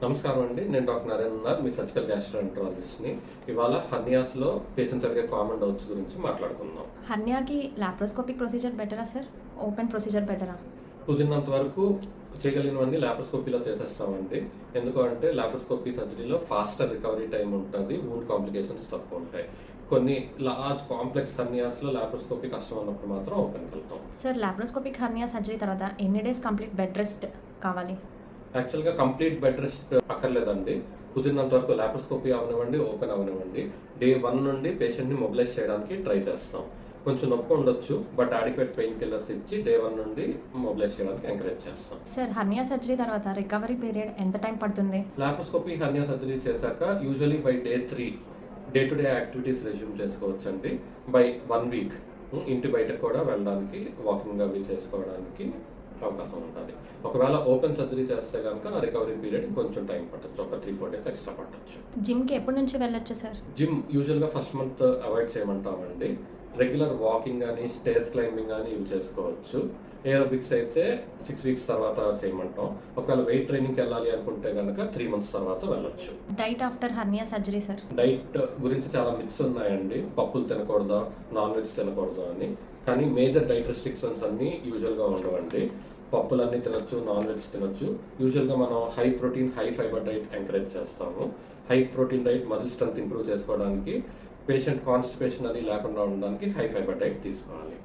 నమస్కారం అండి. నేను డాక్టర్ నరేంద్ర, మీ సర్జికల్ గ్యాస్ట్రోఎంటరాలజిస్ట్‌ని. ఇవాళ హెర్నియాస్‌లో పేషెంట్స్ అడిగే కామన్ డౌట్స్ గురించి మాట్లాడుకుందాం. హెర్నియాకి లాప్రోస్కోపిక్ ప్రొసీజర్ బెటరా సార్? ఓపెన్ ప్రొసీజర్ బెటరా? కుదిరినంత వరకు చేయగలిగినవన్నీ లాప్రోస్కోపీలో చేసేస్తామండి. ఎందుకు అంటే లాప్రోస్కోపీ సర్జరీలో ఫాస్టర్ రికవరీ టైం ఉంటుంది. వూండ్ కాంప్లికేషన్స్ తక్కువ ఉంటాయి. కొన్ని లార్జ్ కాంప్లెక్స్ హెర్నియాస్‌లో లాప్రోస్కోపీ కష్టం ఉన్నప్పుడు మాత్రం ఓపెన్‌కి వెళ్తాం. సార్ లాప్రోస్కోపిక్ హెర్నియా సర్జరీ తర్వాత ఎన్ని డేస్ కంప్లీట్ బెడ్ రెస్ట్ కావాలి? యాక్చువల్‌గా కంప్లీట్ బెడ్ రెస్ట్ అక్కర్లేదండి. కుదిరినంత వరకు లాప్రోస్కోపీ అవనివ్వండి, ఓపెన్ అవనివ్వండి, డే 1 నుండి పేషెంట్‌ని మొబిలైజ్ చేయడానికి ట్రై చేస్తాం. కొంచెం నొప్పి ఉండొచ్చు, బట్ అడిక్వేట్ పెయిన్ కిల్లర్స్ ఇచ్చి డే 1 నుండి మొబిలైజ్ చేయడానికి ఎంకరేజ్ చేస్తాం. సార్ హెర్నియా సర్జరీ తర్వాత రికవరీ పీరియడ్ ఎంత టైం పడుతుంది? లాప్రోస్కోపీ హెర్నియా సర్జరీ చేశాక usually by day 3 day to day activities resume చేసుకోవచ్చండి. బై 1 వీక్ ఇంటి బయటకు కూడా వెళ్ళడానికి, వాకింగ్ అవి చేసుకోవడానికి అవకాశం ఉంటుంది. ఒకవేళ ఓపెన్ సర్జరీ చేస్తే కనుక ఆ రికవరీ పీరియడ్ కొంచెం టైం పట్టొచ్చు. ఒక 3-4 డేస్ ఎక్స్ట్రా పట్టొచ్చు. జిమ్కి ఎప్పటి నుంచి వెళ్ళొచ్చు సార్? జిమ్ యూజువల్గా ఫస్ట్ మంత్ అవాయిడ్ చేయమంటామండి. రెగ్యులర్ వాకింగ్ కానీ, స్టేర్స్ క్లైంబింగ్ కానీ ఇవి చేసుకోవచ్చు. ఏరోబిక్స్ అయితే 6 వీక్స్ తర్వాత చేయమంటాం. ఒకవేళ వెయిట్ ట్రైనింగ్కి వెళ్ళాలి అనుకుంటే కనుక 3 మంత్స్ తర్వాత వెళ్ళొచ్చు. Diet after hernia surgery sir? Diet గురించి చాలా మిత్స్ ఉన్నాయండి. పప్పులు తినకూడదా, నాన్ వెజ్ తినకూడదా అని. కానీ మేజర్ డైట్ రెస్ట్రిక్షన్స్ అన్నీ యూజువల్గా ఉండవండి. పప్పులన్నీ తినొచ్చు, నాన్ వెజ్ తినొచ్చు. యూజువల్గా మనం high protein, high fibre diet encourage చేస్తాము. High protein diet muscle strength improve చేసుకోవడానికి, పేషెంట్ కాన్స్టిపేషన్ అది లేకుండా ఉండడానికి హై ఫైబర్ డైట్ తీసుకోవాలి.